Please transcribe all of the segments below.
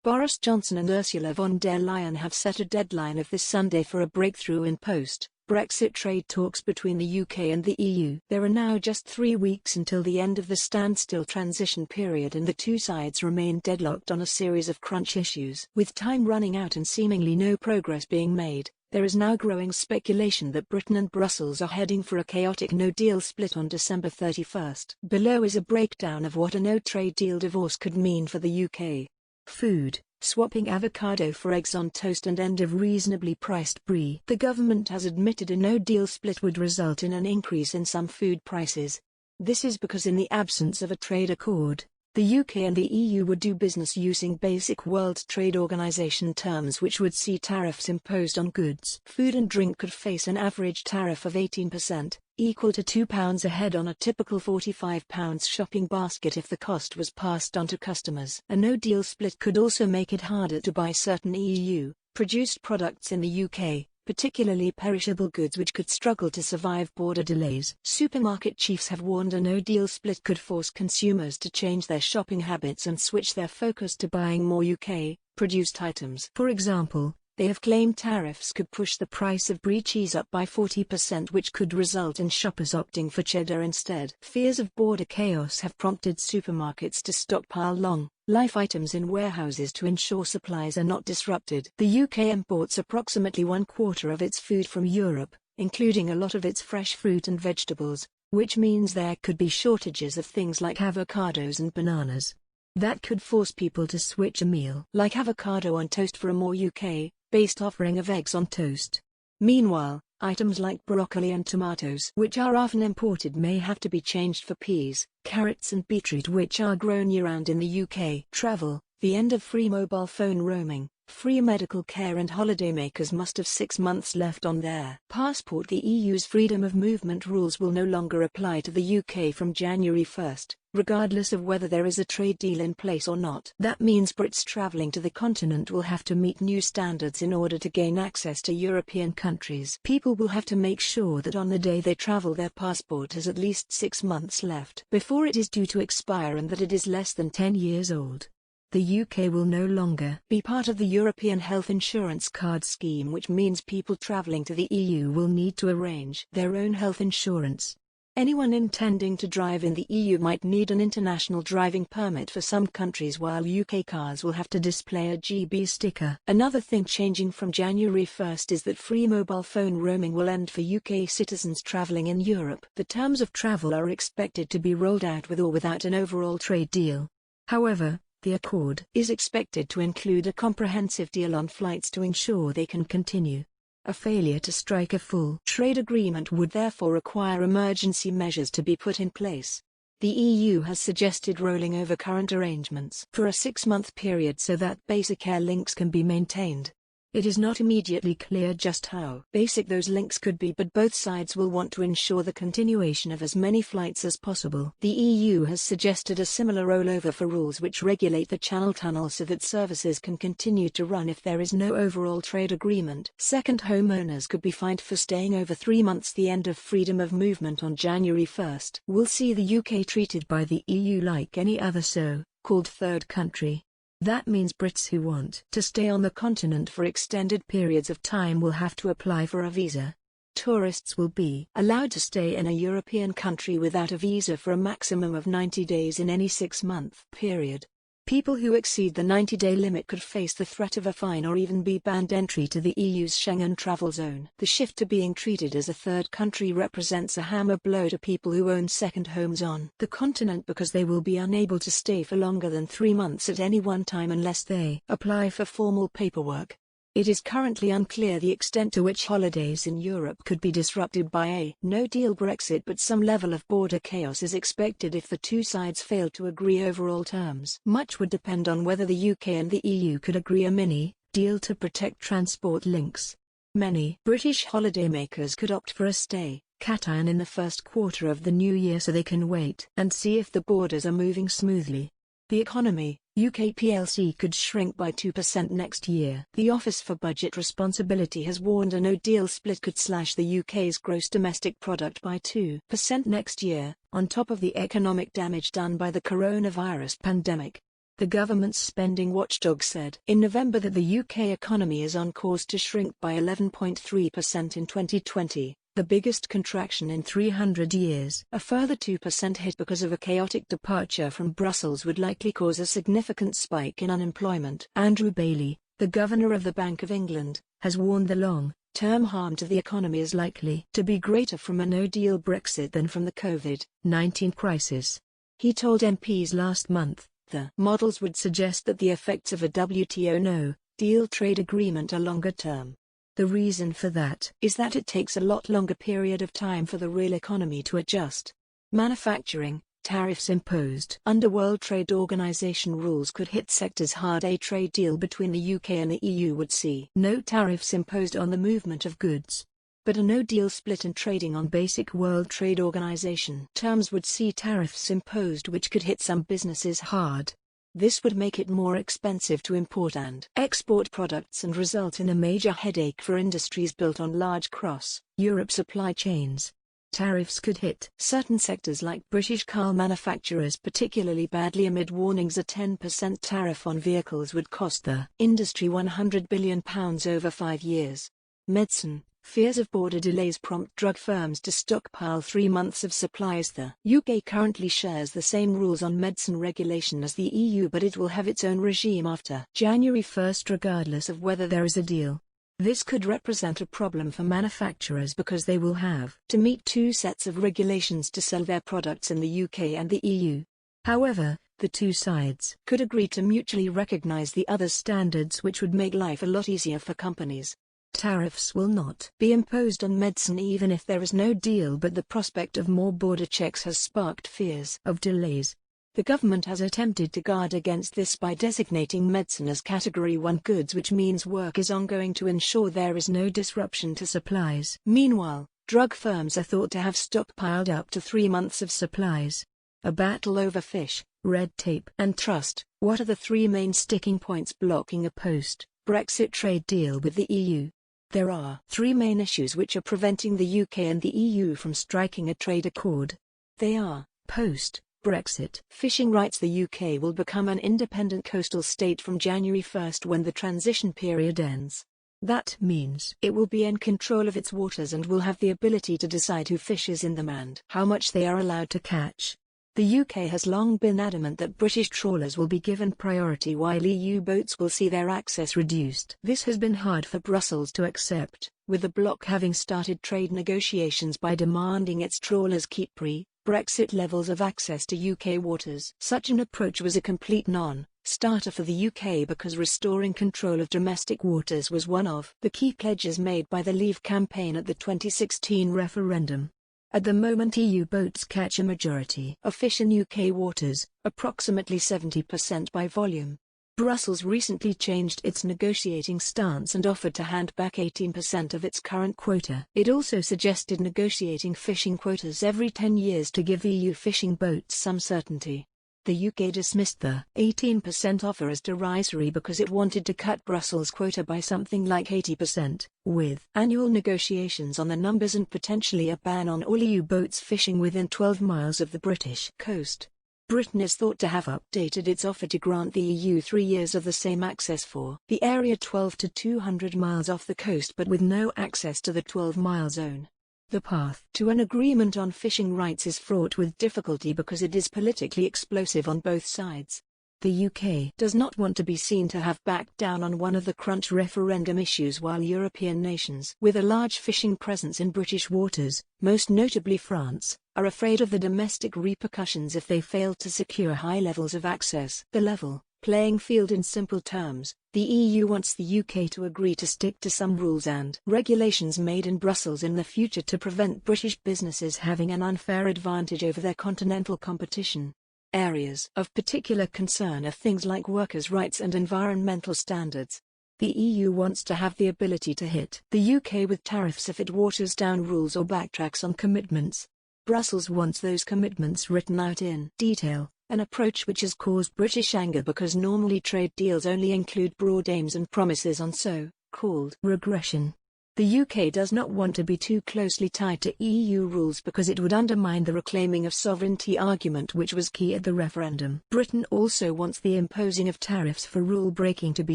Boris Johnson and Ursula von der Leyen have set a deadline of this Sunday for a breakthrough in post-Brexit trade talks between the UK and the EU. There are now just 3 weeks until the end of the standstill transition period, and the two sides remain deadlocked on a series of crunch issues. With time running out and seemingly no progress being made, there is now growing speculation that Britain and Brussels are heading for a chaotic no-deal split on December 31st. Below is a breakdown of what a no-trade deal divorce could mean for the UK. Food, swapping avocado for eggs on toast and end of reasonably priced Brie. The government has admitted a no-deal split would result in an increase in some food prices. This is because in the absence of a trade accord, the UK and the EU would do business using basic World Trade Organization terms, which would see tariffs imposed on goods. Food and drink could face an average tariff of 18%, equal to £2 a head on a typical £45 shopping basket if the cost was passed on to customers. A no-deal split could also make it harder to buy certain EU-produced products in the UK, particularly perishable goods, which could struggle to survive border delays. Supermarket chiefs have warned a no-deal split could force consumers to change their shopping habits and switch their focus to buying more UK-produced items. For example, they have claimed tariffs could push the price of Brie cheese up by 40%, which could result in shoppers opting for Cheddar instead. Fears of border chaos have prompted supermarkets to stockpile long-life items in warehouses to ensure supplies are not disrupted. The UK imports approximately 1/4 of its food from Europe, including a lot of its fresh fruit and vegetables, which means there could be shortages of things like avocados and bananas. That could force people to switch a meal like avocado on toast for a more UK-based offering of eggs on toast. Meanwhile, items like broccoli and tomatoes, which are often imported, may have to be changed for peas, carrots and beetroot, which are grown year-round in the UK. Travel, the end of free mobile phone roaming, free medical care, and holidaymakers must have 6 months left on their passport. The EU's freedom of movement rules will no longer apply to the UK from January 1st, regardless of whether there is a trade deal in place or not. That means Brits travelling to the continent will have to meet new standards in order to gain access to European countries. People will have to make sure that on the day they travel their passport has at least 6 months left before it is due to expire, and that it is less than 10 years old. The UK will no longer be part of the European Health Insurance Card scheme, which means people travelling to the EU will need to arrange their own health insurance. Anyone intending to drive in the EU might need an international driving permit for some countries, while UK cars will have to display a GB sticker. Another thing changing from January 1st is that free mobile phone roaming will end for UK citizens travelling in Europe. The terms of travel are expected to be rolled out with or without an overall trade deal. However, the accord is expected to include a comprehensive deal on flights to ensure they can continue. A failure to strike a full trade agreement would therefore require emergency measures to be put in place. The EU has suggested rolling over current arrangements for a 6-month period so that basic air links can be maintained. It is not immediately clear just how basic those links could be, but both sides will want to ensure the continuation of as many flights as possible. The EU has suggested a similar rollover for rules which regulate the Channel Tunnel so that services can continue to run if there is no overall trade agreement. Second homeowners could be fined for staying over 3 months. The end of freedom of movement on January 1st will see the UK treated by the EU like any other so-called third country. That means Brits who want to stay on the continent for extended periods of time will have to apply for a visa. Tourists will be allowed to stay in a European country without a visa for a maximum of 90 days in any 6-month period. People who exceed the 90-day limit could face the threat of a fine or even be banned entry to the EU's Schengen travel zone. The shift to being treated as a third country represents a hammer blow to people who own second homes on the continent, because they will be unable to stay for longer than 3 months at any one time unless they apply for formal paperwork. It is currently unclear the extent to which holidays in Europe could be disrupted by a no-deal Brexit, but some level of border chaos is expected if the two sides fail to agree overall terms. Much would depend on whether the UK and the EU could agree a mini-deal to protect transport links. Many British holidaymakers could opt for a stay-cation in the first quarter of the new year so they can wait and see if the borders are moving smoothly. The economy, UK plc, could shrink by 2% next year. The Office for Budget Responsibility has warned a no-deal split could slash the UK's gross domestic product by 2% next year, on top of the economic damage done by the coronavirus pandemic. the government's spending watchdog said in November that the UK economy is on course to shrink by 11.3% in 2020, the biggest contraction in 300 years. A further 2% hit because of a chaotic departure from Brussels would likely cause a significant spike in unemployment. Andrew Bailey, the governor of the Bank of England, has warned the long-term harm to the economy is likely to be greater from a no-deal Brexit than from the COVID-19 crisis. He told MPs last month, the models would suggest that the effects of a WTO no-deal trade agreement are longer term. The reason for that is that it takes a lot longer period of time for the real economy to adjust. Manufacturing, tariffs imposed under World Trade Organization rules could hit sectors hard. A trade deal between the UK and the EU would see no tariffs imposed on the movement of goods. But a no-deal split in trading on basic World Trade Organization terms would see tariffs imposed which could hit some businesses hard. This would make it more expensive to import and export products and result in a major headache for industries built on large cross-Europe supply chains. Tariffs could hit certain sectors like British car manufacturers particularly badly amid warnings a 10% tariff on vehicles would cost the industry £100 billion over 5 years. Medicine. Fears of border delays prompt drug firms to stockpile 3 months of supplies. The UK currently shares the same rules on medicine regulation as the EU, but it will have its own regime after January 1 regardless of whether there is a deal. This could represent a problem for manufacturers because they will have to meet 2 sets of regulations to sell their products in the UK and the EU. However, the 2 sides could agree to mutually recognize the other's standards, which would make life a lot easier for companies. Tariffs will not be imposed on medicine even if there is no deal, but the prospect of more border checks has sparked fears of delays. The government has attempted to guard against this by designating medicine as Category 1 goods, which means work is ongoing to ensure there is no disruption to supplies. Meanwhile, drug firms are thought to have stockpiled up to 3 months of supplies. A battle over fish, red tape and trust. What are the 3 main sticking points blocking a post-Brexit trade deal with the EU? There are 3 main issues which are preventing the UK and the EU from striking a trade accord. They are: post-Brexit fishing rights. The UK will become an independent coastal state from January 1 when the transition period ends. That means it will be in control of its waters and will have the ability to decide who fishes in them and how much they are allowed to catch. The UK has long been adamant that British trawlers will be given priority while EU boats will see their access reduced. This has been hard for Brussels to accept, with the bloc having started trade negotiations by demanding its trawlers keep pre-Brexit levels of access to UK waters. Such an approach was a complete non-starter for the UK because restoring control of domestic waters was one of the key pledges made by the Leave campaign at the 2016 referendum. At the moment, EU boats catch a majority of fish in UK waters, approximately 70% by volume. Brussels recently changed its negotiating stance and offered to hand back 18% of its current quota. It also suggested negotiating fishing quotas every 10 years to give EU fishing boats some certainty. The UK dismissed the 18% offer as derisory because it wanted to cut Brussels' quota by something like 80%, with annual negotiations on the numbers and potentially a ban on all EU boats fishing within 12 miles of the British coast. Britain is thought to have updated its offer to grant the EU 3 years of the same access for the area 12 to 200 miles off the coast but with no access to the 12-mile zone. The path to an agreement on fishing rights is fraught with difficulty because it is politically explosive on both sides. The UK does not want to be seen to have backed down on one of the crunch referendum issues, while European nations with a large fishing presence in British waters, most notably France, are afraid of the domestic repercussions if they fail to secure high levels of access. The level playing field. In simple terms, the EU wants the UK to agree to stick to some rules and regulations made in Brussels in the future to prevent British businesses having an unfair advantage over their continental competition. Areas of particular concern are things like workers' rights and environmental standards. The EU wants to have the ability to hit the UK with tariffs if it waters down rules or backtracks on commitments. Brussels wants those commitments written out in detail, an approach which has caused British anger because normally trade deals only include broad aims and promises on so-called regression. The UK does not want to be too closely tied to EU rules because it would undermine the reclaiming of sovereignty argument which was key at the referendum. Britain also wants the imposing of tariffs for rule breaking to be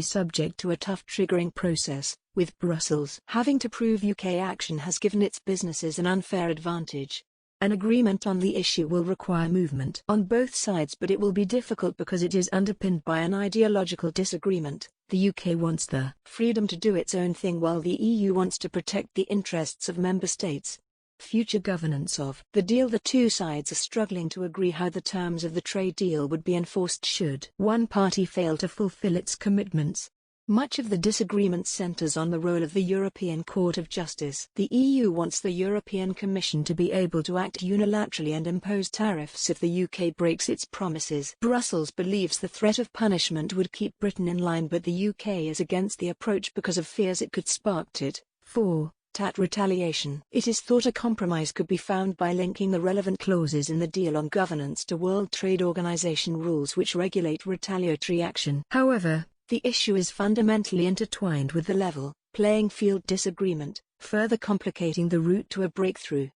subject to a tough triggering process, with Brussels having to prove UK action has given its businesses an unfair advantage. An agreement on the issue will require movement on both sides, but it will be difficult because it is underpinned by an ideological disagreement. The UK wants the freedom to do its own thing while the EU wants to protect the interests of member states. Future governance of the deal. The two sides are struggling to agree how the terms of the trade deal would be enforced should one party fail to fulfill its commitments. Much of the disagreement centers on the role of the European Court of Justice. The EU wants the European Commission to be able to act unilaterally and impose tariffs if the UK breaks its promises. Brussels believes the threat of punishment would keep Britain in line, but the UK is against the approach because of fears it could spark tit for tat retaliation. It is thought a compromise could be found by linking the relevant clauses in the deal on governance to World Trade Organization rules which regulate retaliatory action. However, the issue is fundamentally intertwined with the level playing field disagreement, further complicating the route to a breakthrough.